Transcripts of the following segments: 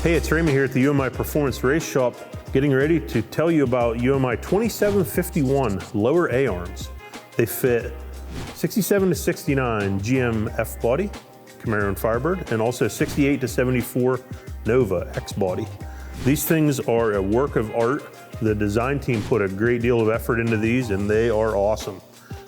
Hey, it's Raymond here at the UMI Performance Race Shop, getting ready to tell you about UMI 2751 lower A-arms. They fit 67 to 69 GM F body, Camaro and Firebird, and also 68 to 74 Nova X body. These things are a work of art. The design team put a great deal of effort into these and they are awesome.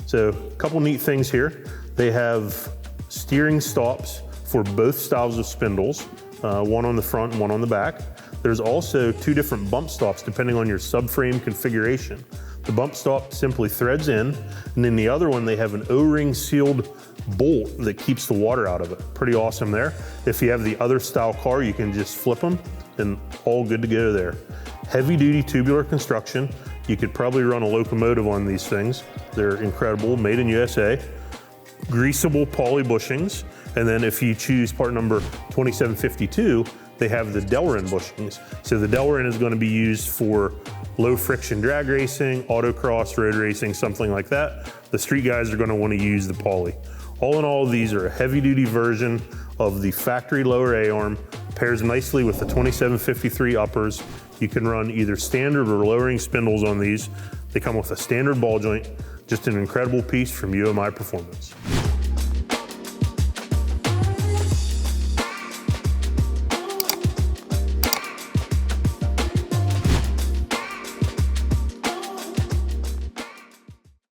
So a couple neat things here. They have steering stops for both styles of spindles, one on the front and one on the back. There's also two different bump stops depending on your subframe configuration. The bump stop simply threads in, and then the other one, they have an O-ring sealed bolt that keeps the water out of it. Pretty awesome there. If you have the other style car, you can just flip them and all good to go there. Heavy duty tubular construction. You could probably run a locomotive on these things. They're incredible, made in USA. Greasable poly bushings. And then if you choose part number 2752, they have the Delrin bushings. So the Delrin is going to be used for low friction drag racing, autocross, road racing, something like that. The street guys are going to want to use the poly. All in all, these are a heavy duty version of the factory lower A-arm. Pairs nicely with the 2753 uppers. You can run either standard or lowering spindles on these. They come with a standard ball joint. Just an incredible piece from UMI Performance.